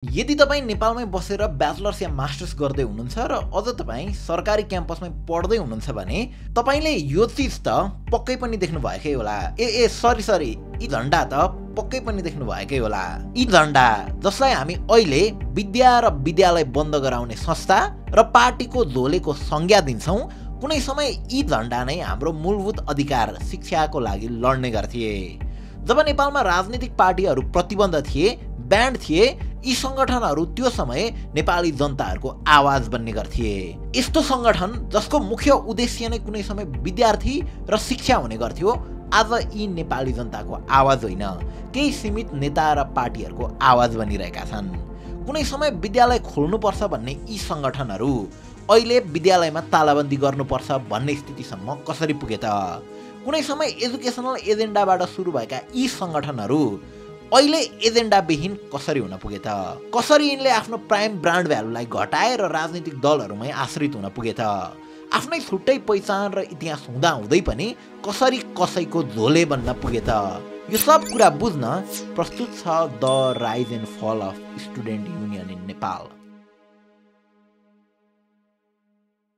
यदि तपाईँ नेपालमै बसेर ब्याचलर्स या मास्टर्स गर्दै हुनुहुन्छ र अझ तपाईँ सरकारी क्याम्पसमै पढ्दै हुनुहुन्छ भने तपाईले यो चीज त पक्कै पनि देख्नु भएकै होला। सरी यी झण्डा त पक्कै पनि देख्नु भएकै होला। यी झण्डा जसलाई हामी अहिले विद्या र विद्यालय बन्द गराउने संस्था र पार्टीको झोलेको संज्ञा दिन्छौँ, कुनै समय यी झण्डा नै हाम्रो मूलभूत अधिकार शिक्षाको लागि लड्ने गर्थे। जब नेपालमा राजनीतिक पार्टीहरू प्रतिबन्ध थिए, ब्यान्ड थिए, यी संगठनहरू त्यो समय नेपाली जनताहरूको आवाज बन्ने गर्थे। यस्तो संगठन जसको मुख्य उद्देश्य नै कुनै समय विद्यार्थी र शिक्षा हुने गर्थ्यो, आज यी नेपाली जनताको आवाज होइन, केही सीमित नेता र पार्टीहरूको आवाज बनिरहेका छन्। कुनै समय विद्यालय खोल्नुपर्छ भन्ने यी संगठनहरू अहिले विद्यालयमा तालाबन्दी गर्नुपर्छ भन्ने स्थितिसम्म कसरी पुगे त? कुनै समय एजुकेसनल एजेन्डाबाट सुरु भएका यी संगठनहरू अहिले एजेन्डाविहीन कसरी हुन पुगे त? कसरी यिनले आफ्नो प्राइम ब्रान्ड भ्यालुलाई घटाएर राजनीतिक दलहरूमै आश्रित हुन पुगे त? आफ्नै छुट्टै पहिचान र इतिहास हुँदा हुँदै पनि कसरी कसैको झोले बन्न पुगे त? यो सब कुरा बुझ्न प्रस्तुत छ द राइज एन्ड फल of student union in Nepal.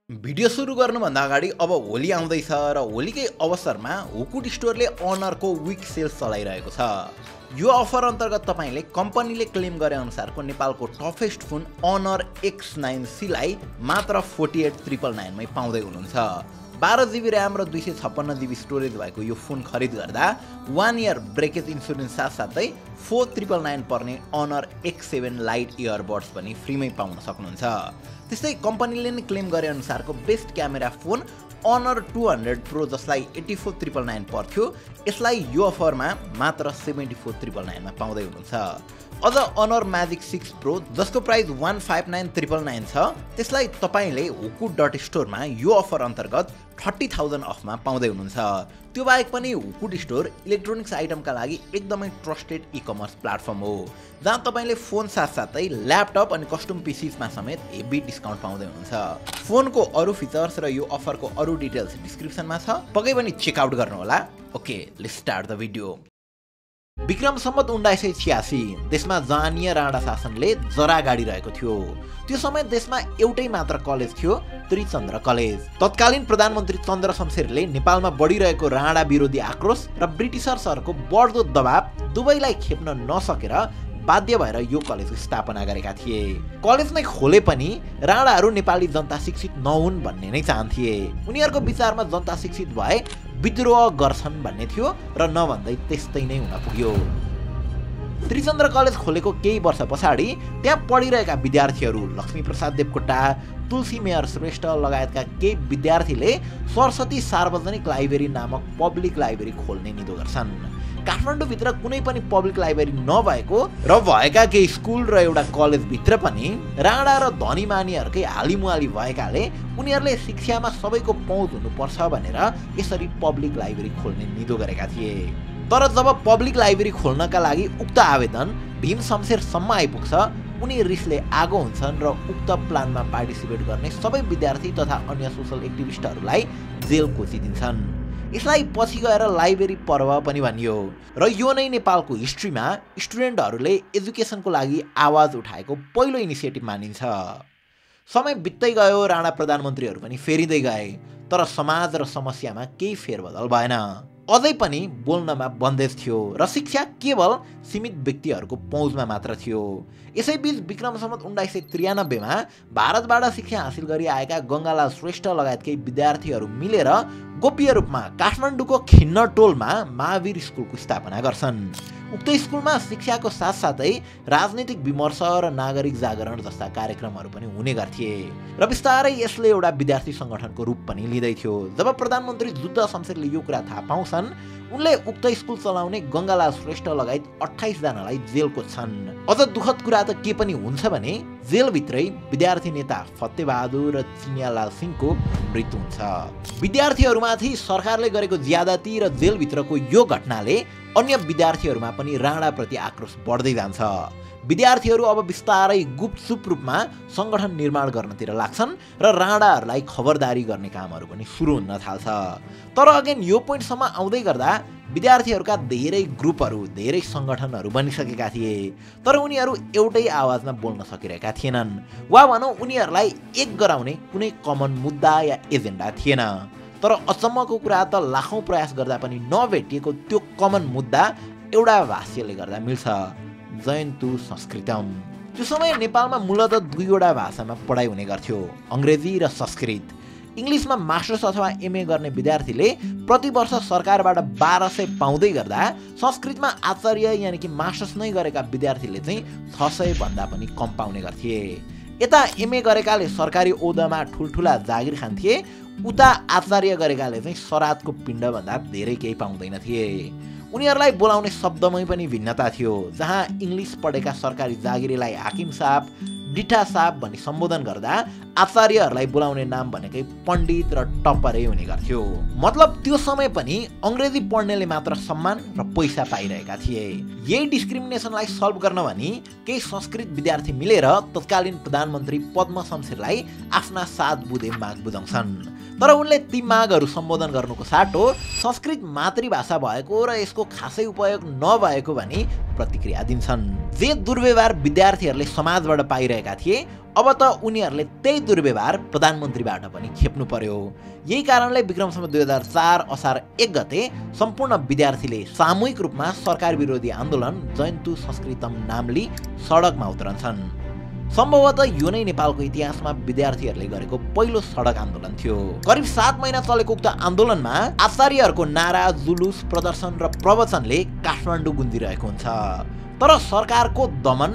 Video सुरु गर्नुभन्दा अगाडि अब होली आउँदैछ र होलीकै अवसरमा हुकुट स्टोरले अनरको विक सेल्स चलाइरहेको छ। यो अफर अन्तर्गत तपाईँले कम्पनीले क्लेम गरे अनुसारको नेपालको टफेस्ट फोन अनर X9C लाई मात्र 48,999 मै पाउँदै हुनुहुन्छ। 12GB ऱ्याम र 256GB स्टोरेज भएको यो फोन खरिद गर्दा 1 इयर ब्रेकेज इन्सुरेन्स साथसाथै 4,999 पर्ने अनर X7 लाइट इयरबड्स पनि फ्रीमै पाउन सक्नुहुन्छ। त्यस्तै कम्पनीले नै क्लेम गरे अनुसारको best camera phone honour 200 pro जसलाई 84,999 पर्थ्यो, यसलाई यो अफरमा मात्र 74,999 मा पाउँदै हुनुहुन्छ। अझ अनर म्याजिक 6 प्रो जसको प्राइस 159,999 छ, त्यसलाई तपाईँले हुकुट.स्टोर मा यो अफर अन्तर्गत 30,000 अफमा पाउँदै हुनुहुन्छ। त्यो बाहेक पनि हुकुट स्टोर इलेक्ट्रोनिक्स आइटमका लागि एकदमै ट्रस्टेड ई-कमर्स प्लेटफर्म हो, जहाँ तपाईँले फोन साथसाथै ल्यापटप अनि कस्टम पिसीसमा समेत हेभी डिस्काउन्ट पाउँदै हुनुहुन्छ। फोनको अरू फिचर्स र यो अफरको अरू डिटेल्स डिस्क्रिप्सनमा छ, पक्कै पनि चेकआउट गर्नुहोला। Okay, let's start the video. Vikram Samvat 1986 देशमा जहानीय राणा शासनले जरा गाडिरहेको थियो। त्यो समय देशमा एउटै मात्र कलेज थियो, त्रिचन्द्र कलेज। तत्कालीन प्रधानमन्त्री चन्द्र शमशेरले नेपालमा बढिरहेको राणा विरोधी आक्रोश र ब्रिटिसर्सहरूको बढ्दो दबाव दुवैलाई खेप्न नसकेर बाध्य भएर यो कलेजको स्थापना गरेका थिए। कलेज नै खोले पनि राणाहरू नेपाली जनता शिक्षित नहुन् भन्ने नै चाहन्थे। उनीहरूको विचारमा जनता शिक्षित भए विद्रोह गर्छन् भन्ने थियो र नभन्दै त्यस्तै नै हुन पुग्यो। त्रिचन्द्र कलेज खोलेको केही वर्ष पछाडि त्यहाँ पढिरहेका विद्यार्थीहरू लक्ष्मीप्रसाद देवकोटा, तुलसी मेयर श्रेष्ठ लगायतका केही विद्यार्थीले सरस्वती सार्वजनिक लाइब्रेरी नामक पब्लिक लाइब्रेरी खोल्ने निधो गर्छन्। काठमाडौँभित्र कुनै पनि पब्लिक लाइब्रेरी नभएको र भएका केही स्कुल र एउटा कलेजभित्र पनि राणा र धनीमानीहरूकै हालिमुहाली भएकाले उनीहरूले शिक्षामा सबैको पहुँच हुनुपर्छ भनेर यसरी पब्लिक लाइब्रेरी खोल्ने निधो गरेका थिए। तर जब पब्लिक लाइब्रेरी खोल्नका लागि उक्त आवेदन भीम शमशेरसम्म आइपुग्छ, उनी रिसले आगो हुन्छन् र उक्त प्लानमा पार्टिसिपेट गर्ने सबै विद्यार्थी तथा अन्य सोसल एक्टिभिस्टहरूलाई जेल कोचिदिन्छन्। यसलाई पछि गएर लाइब्रेरी पर्व पनि भनियो र यो नै नेपालको हिस्ट्रीमा स्टुडेन्टहरूले एजुकेसनको लागि आवाज उठाएको पहिलो इनिसिएटिभ मानिन्छ। समय बित्दै गयो, राणा प्रधानमन्त्रीहरू पनि फेरिँदै गए, तर समाज र समस्यामा केही फेरबदल भएन। अझै पनि बोल्नमा बन्देज थियो र शिक्षा केवल सीमित व्यक्तिहरूको पहुँचमा मात्र थियो। यसैबीच विक्रम सम्वत 1993 मा भारतबाट शिक्षा हासिल गरी आएका गङ्गालाल श्रेष्ठ लगायत केही विद्यार्थीहरू मिलेर गोप्य रूपमा काठमाडौँको खिन्नटोलमा महावीर स्कुलको स्थापना गर्छन्। उक्त स्कुलमा शिक्षाको साथसाथै राजनीतिक विमर्श र नागरिक जागरण जस्ता कार्यक्रमहरू पनि हुने गर्थे र बिस्तारै यसले एउटा विद्यार्थी सङ्गठनको रूप पनि लिँदै थियो। जब प्रधानमन्त्री जुद्ध शमशेरले यो कुरा थाहा पाउँछन्, उनले उक्त स्कुल चलाउने गङ्गालाल श्रेष्ठ लगायत 28 जनालाई जेल कोच्छन्। अझ दुःखद कुरा त के पनि हुन्छ भने जेलभित्रै विद्यार्थी नेता फतेबहादुर र चिनियालाल सिंहको मृत्यु हुन्छ। विद्यार्थीहरूमाथि सरकारले गरेको ज्यादती र जेलभित्रको यो घटनाले अन्य विद्यार्थीहरूमा पनि राणाप्रति आक्रोश बढ्दै जान्छ। विद्यार्थीहरू अब बिस्तारै गुपचुप रूपमा सङ्गठन निर्माण गर्नतिर लाग्छन् र राणाहरूलाई खबरदारी गर्ने कामहरू पनि सुरु हुन थाल्छ। तर अगेन यो पोइन्टसम्म आउँदै गर्दा विद्यार्थीहरूका धेरै ग्रुपहरू, धेरै सङ्गठनहरू बनिसकेका थिए, तर उनीहरू एउटै आवाजमा बोल्न सकिरहेका थिएनन्, वा भनौँ उनीहरूलाई एक गराउने कुनै कमन मुद्दा या एजेन्डा थिएन। तर अचम्मको कुरा त लाखौँ प्रयास गर्दा पनि नभेटिएको त्यो कमन मुद्दा एउटा भाष्यले गर्दा मिल्छ, जयन्तु संस्कृतम। त्यो समय नेपालमा मूलतः दुईवटा भाषामा पढाइ हुने गर्थ्यो, अङ्ग्रेजी र संस्कृत। इङ्ग्लिसमा मास्टर्स अथवा एमए गर्ने विद्यार्थीले प्रति वर्ष सरकारबाट 1200 पाउँदै गर्दा संस्कृतमा आचार्य यानि कि मास्टर्स नै गरेका विद्यार्थीले चाहिँ 600 भन्दा पनि कम पाउने गर्थे। यता एमए गरेकाले सरकारी ओहदामा ठुल्ठुला जागिर खान्थे, उता आचार्य गरेकाले चाहिँ सरादको पिण्डभन्दा धेरै केही पाउँदैन थिए। उनीहरूलाई बोलाउने शब्दमै पनि भिन्नता थियो, जहाँ इङ्ग्लिस पढेका सरकारी जागिरीलाई हाकिम साहब, डिठा साहब भनी सम्बोधन गर्दा आचार्यहरूलाई बोलाउने नाम भनेकै पण्डित र टप्परै हुने गर्थ्यो। मतलब त्यो समय पनि अङ्ग्रेजी पढ्नेले मात्र सम्मान र पैसा पाइरहेका थिए। यही डिस्क्रिमिनेसनलाई सल्भ गर्न भनी केही संस्कृत विद्यार्थी मिलेर तत्कालीन प्रधानमन्त्री पद्म शमशेरलाई आफ्ना 7 बुँदे माग बुझाउँछन्। तर उनले ती मागहरू सम्बोधन गर्नुको साटो संस्कृत मातृभाषा भएको र यसको खासै उपयोग नभएको भनी प्रतिक्रिया दिन्छन्। जे दुर्व्यवहार विद्यार्थीहरूले समाजबाट पाइरहेका थिए, अब त उनीहरूले त्यही दुर्व्यवहार प्रधानमन्त्रीबाट पनि खेप्नु पर्यो। यही कारणले विक्रमसम्म 2004 असार 1 गते सम्पूर्ण विद्यार्थीले सामूहिक रूपमा सरकार विरोधी आन्दोलन जयन्तु संस्कृतम नाम लिई सडकमा उत्रन्छन्। सम्भवतः यो नै नेपालको इतिहासमा विद्यार्थीहरूले गरेको पहिलो सडक आन्दोलन थियो। करिब 7 महिना चलेको उक्त आन्दोलनमा आचार्यहरूको नारा, जुलुस, प्रदर्शन र प्रवचनले काठमाडौँ गुन्जिरहेको हुन्छ। तर सरकारको दमन,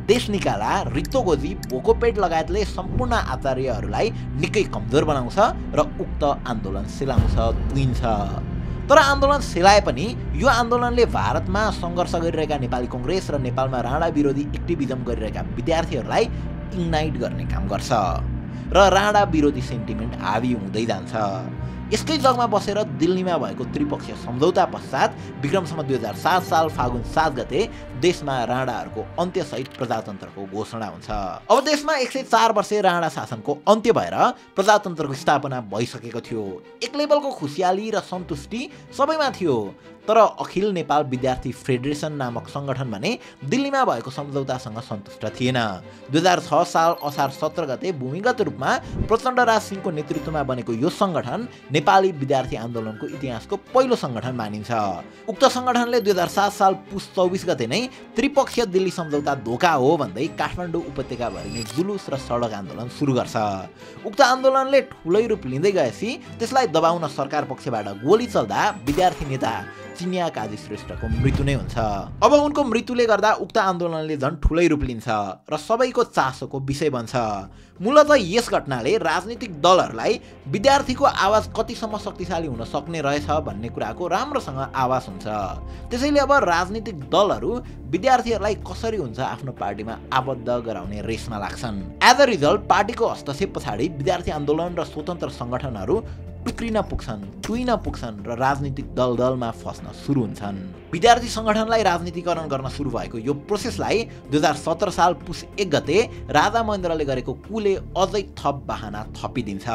देश निकाला, रित्तोगोजी, भोकोपेट लगायतले सम्पूर्ण आचार्यहरूलाई निकै कमजोर बनाउँछ र उक्त आन्दोलन सेलाउँछ, तुइन्छ। तर आन्दोलन सेलाए पनि यो आन्दोलनले भारतमा सङ्घर्ष गरिरहेका नेपाली कङ्ग्रेस र नेपालमा राणा विरोधी एक्टिभिजम गरिरहेका विद्यार्थीहरूलाई इग्नाइट गर्ने काम गर्छ र राणा विरोधी सेन्टिमेन्ट हावी हुँदै जान्छ। यसकै जगमा बसेर दिल्लीमा भएको त्रिपक्षीय सम्झौता पश्चात विक्रमसम्म 2007 साल फागुन 7 गते देशमा राणाहरूको अन्त्यसहित प्रजातन्त्रको घोषणा हुन्छ। अब देशमा 104 वर्षे राणा शासनको अन्त्य भएर प्रजातन्त्रको स्थापना भइसकेको थियो। एक लेभलको खुसियाली र सन्तुष्टि सबैमा थियो। तर अखिल नेपाल विद्यार्थी फेडरेसन नामक सङ्गठन भने दिल्लीमा भएको सम्झौतासँग सन्तुष्ट थिएन। 2006 साल असार 17 गते भूमिगत रूपमा प्रचण्डराज सिंहको नेतृत्वमा बनेको यो सङ्गठन नेपाली विद्यार्थी आन्दोलनको इतिहासको पहिलो सङ्गठन मानिन्छ। उक्त सङ्गठनले 2007 साल पुस 24 गते नै त्रिपक्षीय दिल्ली सम्झौता धोका हो भन्दै काठमाडौँ उपत्यकाभरि नै जुलुस र सडक आन्दोलन सुरु गर्छ। उक्त आन्दोलनले ठुलै रूप लिँदै गएपछि त्यसलाई दबाउन सरकार पक्षबाट गोली चल्दा विद्यार्थी नेता चिनिया काजी श्रेष्ठको मृत्यु नै हुन्छ। अब उनको मृत्युले गर्दा उक्त आन्दोलनले झन् ठुलै रूप लिन्छ र सबैको चासोको विषय बन्छ। मूलतः यस घटनाले राजनीतिक दलहरूलाई विद्यार्थीको आवाज कतिसम्म शक्तिशाली हुन सक्ने रहेछ भन्ने कुराको राम्रोसँग आवाज हुन्छ। त्यसैले अब राजनीतिक दलहरू विद्यार्थीहरूलाई कसरी हुन्छ आफ्नो पार्टीमा आबद्ध गराउने रेसमा लाग्छन्। एज अ रिजल्ट पार्टीको हस्तक्षेप पछाडि विद्यार्थी आन्दोलन र स्वतन्त्र सङ्गठनहरू टुक्रिन पुग्छन्, टुइन पुग्छन् र राजनीतिक दलमा फस्न सुरु हुन्छन्। विद्यार्थी सङ्गठनलाई राजनीतिकरण गर्न सुरु भएको यो प्रोसेसलाई 2017 साल पुस 1 गते राजा महेन्द्रले गरेको कुले अझै थप बहाना थपिदिन्छ।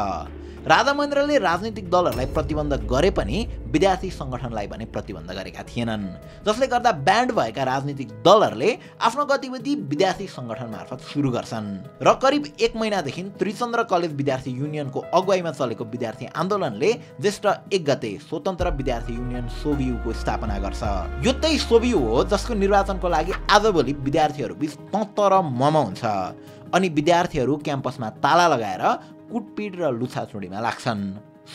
राजा महेन्द्रले राजनीतिक दलहरूलाई प्रतिबन्ध गरे पनि विद्यार्थी सङ्गठनलाई भने प्रतिबन्ध गरेका थिएनन्, जसले गर्दा ब्यान्ड भएका राजनीतिक दलहरूले आफ्नो गतिविधि विद्यार्थी सङ्गठन मार्फत सुरु गर्छन् र करिब 1 महिनादेखि त्रिचन्द्र कलेज विद्यार्थी युनियनको अगुवाईमा चलेको विद्यार्थी आन्दोलनले ज्येष्ठ 1 गते स्वतन्त्र विद्यार्थी युनियन सोभियुको स्थापना गर्छ। यो त्यही सोभियु हो जसको निर्वाचनको लागि आजभोलि विद्यार्थीहरू बीच तत्तर मम हुन्छ अनि विद्यार्थीहरू क्याम्पसमा ताला लगाएर कुटपिट र लुछाचुडीमा लाग्छन्।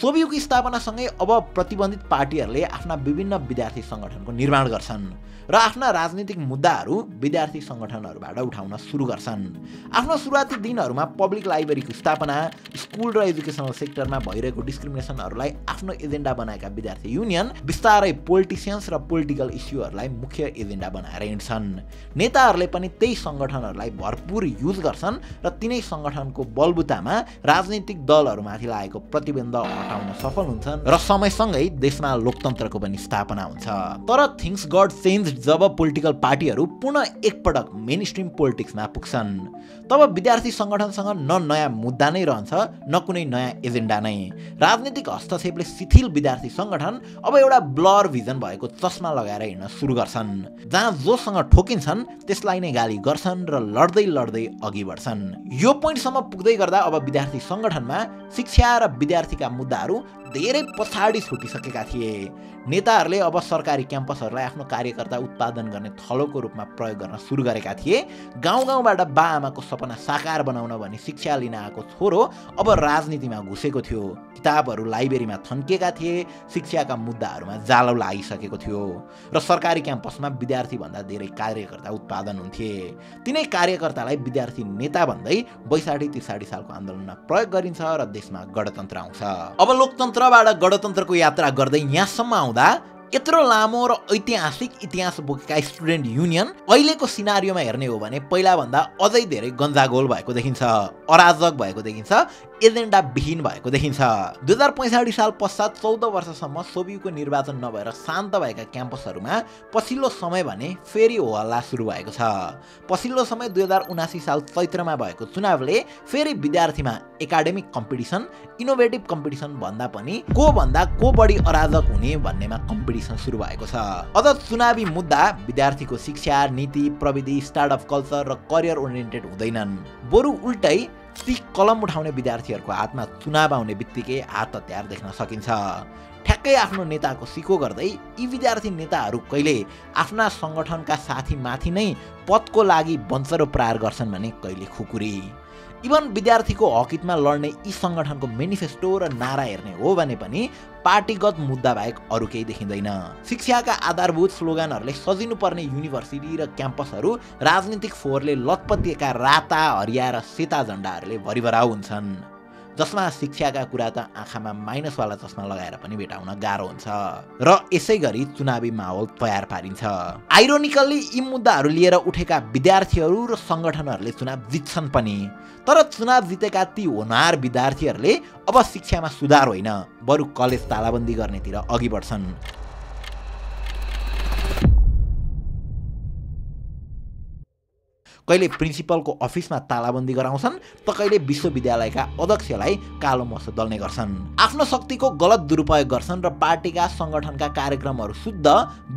सोभियुको स्थापनासँगै अब प्रतिबन्धित पार्टीहरूले आफ्ना विभिन्न विद्यार्थी सङ्गठनको निर्माण गर्छन् र आफ्ना राजनीतिक मुद्दाहरू विद्यार्थी सङ्गठनहरूबाट उठाउन सुरु गर्छन्। आफ्नो सुरुवाती दिनहरूमा पब्लिक लाइब्रेरीको स्थापना, स्कुल र एजुकेसनल सेक्टरमा भइरहेको डिस्क्रिमिनेसनहरूलाई आफ्नो एजेन्डा बनाएका विद्यार्थी युनियन बिस्तारै पोलिटिसियन्स र पोलिटिकल इस्युहरूलाई मुख्य एजेन्डा बनाएर हिँड्छन्। नेताहरूले पनि त्यही सङ्गठनहरूलाई भरपुर युज गर्छन् र तिनै सङ्गठनको बलबुतामा राजनीतिक दलहरूमाथि लागेको प्रतिबन्ध हटाउन सफल हुन्छन् र समयसँगै देशमा लोकतन्त्रको पनि स्थापना हुन्छ। तर थिङ्स गट चेन्ज जब पोलिटिकल पार्टीहरू पुनः एकपटक मेन स्ट्रिम पोलिटिक्समा पुग्छन्, तब विद्यार्थी सङ्गठनसँग न नयाँ मुद्दा नै रहन्छ न कुनै नयाँ एजेन्डा नै। राजनीतिक हस्तक्षेपले शिथिल विद्यार्थी सङ्गठन अब एउटा ब्लर भिजन भएको चस्मा लगाएर हिँड्न सुरु गर्छन्, जहाँ जोसँग ठोकिन्छन् त्यसलाई नै गाली गर्छन् र लड्दै लड्दै अघि बढ्छन्। यो पोइन्टसम्म पुग्दै गर्दा अब विद्यार्थी सङ्गठनमा शिक्षा र विद्यार्थीका मुद्दाहरू धेरै पछाडि छुटिसकेका थिए। नेताहरूले अब सरकारी क्याम्पसहरूलाई आफ्नो कार्यकर्ता उत्पादन गर्ने थलोको रूपमा प्रयोग गर्न सुरु गरेका थिए। गाउँ गाउँबाट बाआमाको सपना साकार बनाउन भनी शिक्षा लिन आएको छोरो अब राजनीतिमा घुसेको थियो। किताबहरू लाइब्रेरीमा थन्किएका थिए, शिक्षाका मुद्दाहरूमा जालो लागिसकेको थियो र सरकारी क्याम्पसमा विद्यार्थीभन्दा धेरै कार्यकर्ता उत्पादन हुन्थे। तिनै कार्यकर्तालाई विद्यार्थी नेता भन्दै 62-63 सालको आन्दोलनमा प्रयोग गरिन्छ र देशमा गणतन्त्र आउँछ। अब लोकतन्त्रबाट गणतन्त्रको यात्रा गर्दै यहाँसम्म आउँदा यत्रो लामो र ऐतिहासिक इतिहास बोकेका स्टुडेन्ट युनियन अहिलेको सिनारियोमा हेर्ने हो भने पहिलाभन्दा अझै धेरै गन्जागोल भएको देखिन्छ, अराजक भएको देखिन्छ, एजेन्डा विहीन भएको देखिन्छ। 2065 साल पश्चात 14 वर्षसम्म सोभियतको निर्वाचन नभएर शान्त भएका क्याम्पसहरूमा पछिल्लो समय भने फेरि होहल्ला सुरु भएको छ। पछिल्लो समय 2079 साल चैत्रमा भएको चुनावले फेरि विद्यार्थीमा एकाडेमिक कम्पिटिसन, इनोभेटिभ कम्पिटिसन भन्दा पनि को बढी अराजक हुने भन्नेमा कम्पिटिसन सुरु भएको छ। अझ चुनावी मुद्दा विद्यार्थीको शिक्षा, नीति, प्रविधि, स्टार्टअप कल्चर र करियर ओरिएन्टेड हुँदैनन्। बरु उल्टै ती कलम उठाउने विद्यार्थीहरूको हातमा चुनाव आउने बित्तिकै हात हतियार देख्न सकिन्छ। ठ्याक्कै आफ्नो नेताको सिको गर्दै यी विद्यार्थी नेताहरू कहिले आफ्ना सङ्गठनका साथीमाथि नै पदको लागि वञ्चरो प्रहार गर्छन् भने कहिले खुकुरी। इभन विद्यार्थीको हकहितमा लड्ने यी सङ्गठनको मेनिफेस्टो र नारा हेर्ने हो भने पनि पार्टीगत मुद्दा बाहेक अरू केही देखिँदैन। शिक्षाका आधारभूत स्लोगानहरूले सजिनुपर्ने युनिभर्सिटी र क्याम्पसहरू राजनीतिक फोहोरले लतपतिएका राता, हरिया र सेता झन्डाहरूले भरिभराउ हुन्छन्, जसमा शिक्षाका कुरा त आँखामा माइनसवाला चस्मा लगाएर पनि भेटाउन गाह्रो हुन्छ र यसै गरी चुनावी माहौल तयार पारिन्छ। आइरोनिकल्ली यी मुद्दाहरू लिएर उठेका विद्यार्थीहरू र सङ्गठनहरूले चुनाव जित्छन् पनि, तर चुनाव जितेका ती होनहार विद्यार्थीहरूले अब शिक्षामा सुधार होइन बरु कलेज तालाबन्दी गर्नेतिर अघि बढ्छन्। कहिले प्रिन्सिपलको अफिसमा तालाबन्दी गराउँछन् त कहिले विश्वविद्यालयका अध्यक्षलाई कालो मसो दल्ने गर्छन्। आफ्नो शक्तिको गलत दुरुपयोग गर्छन् र पार्टीका सङ्गठनका कार्यक्रमहरू शुद्ध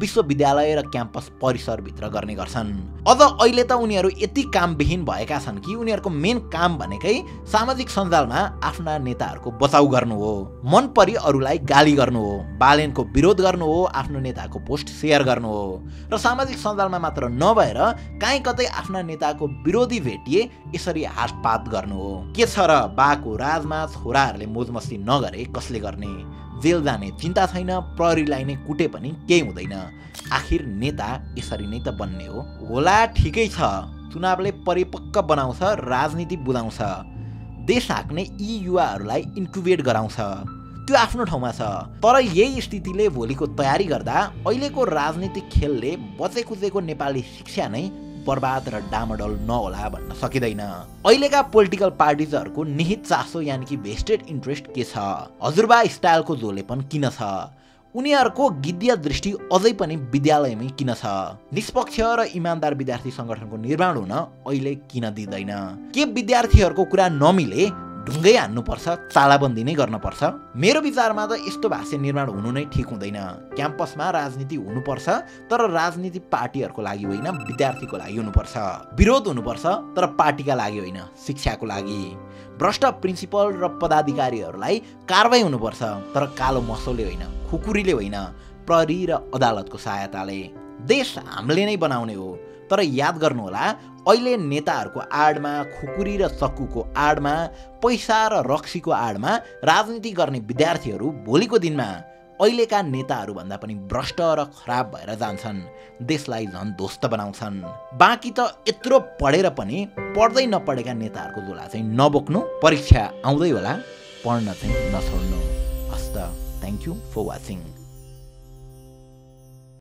विश्वविद्यालय र क्याम्पस परिसरभित्र गर्ने गर्छन्। अझ अहिले त उनीहरू यति कामविहीन भएका छन् कि उनीहरूको मेन काम भनेकै सामाजिक सञ्जालमा आफ्ना नेताहरूको बचाउ गर्नु हो, मन परी अरूलाई गाली गर्नु हो, बालेनको विरोध गर्नु हो, आफ्नो नेताको पोस्ट सेयर गर्नु हो र सामाजिक सञ्जालमा मात्र नभएर काहीँ कतै आफ्ना नेताको विरोधी भेटिए यसरी हातपात गर्नु हो। के छ र बाको राजमा छोराहरूले मोजमस्ती नगरे कसले गर्ने? जेल जाने चिन्ता छैन, प्रहरीलाई नै कुटे पनि केही हुँदैन। आखिर नेता यसरी नै त बन्ने हो। होला ठिकै छ, चुनावले परिपक्व बनाउँछ, राजनीति बुझाउँछ, देश हाँक्ने यी युवाहरूलाई इन्क्युबेट गराउँछ, त्यो आफ्नो ठाउँमा छ। तर यही स्थितिले भोलिको तयारी गर्दा अहिलेको राजनीतिक खेलले बचेकुचेको नेपाली शिक्षा नै बर्बाद र डामाडोल नहोला भन्न सकिँदैन। अहिलेका पोलिटिकल पार्टिजहरूको निहित चासो यानि कि भेस्टेड इन्ट्रेस्ट के छ? हजुरबा स्टाइलको झोलेपन किन छ? उनीहरूको गिद्धिया दृष्टि अझै पनि विद्यालयमै किन छ? निष्पक्ष र इमान्दार विद्यार्थी सङ्गठनको निर्माण हुन अहिले किन दिँदैन? के विद्यार्थीहरूको कुरा नमिले ढुङ्गै हान्नुपर्छ, तालाबन्दी नै गर्नुपर्छ? मेरो विचारमा त यस्तो भाष्य निर्माण हुनु नै ठिक हुँदैन। क्याम्पसमा राजनीति हुनुपर्छ, तर राजनीति पार्टीहरूको लागि होइन, विद्यार्थीको लागि हुनुपर्छ। विरोध हुनुपर्छ, तर पार्टीका लागि होइन, शिक्षाको लागि। भ्रष्ट प्रिन्सिपल र पदाधिकारीहरूलाई कारबाही हुनुपर्छ, तर कालो मसोले होइन, खुकुरीले होइन, प्रहरी र अदालतको सहायताले। देश हामीले नै बनाउने हो, तर याद गर्नुहोला अहिले नेताहरूको आडमा, खुकुरी र चक्कुको आडमा, पैसा र रक्सीको आडमा राजनीति गर्ने विद्यार्थीहरू भोलिको दिनमा अहिलेका नेताहरू भन्दा पनि भ्रष्ट र खराब भएर जान्छन्, देशलाई झन् ध्वस्त बनाउँछन्। बाँकी त यत्रो पढेर पनि पढ्दै नपढेका नेताहरूको झोला चाहिँ नबोक्नु, परीक्षा आउँदै होला, पढ्न चाहिँ नछोड्नु। हस्त, थ्याङ्क यू फर वाचिङ।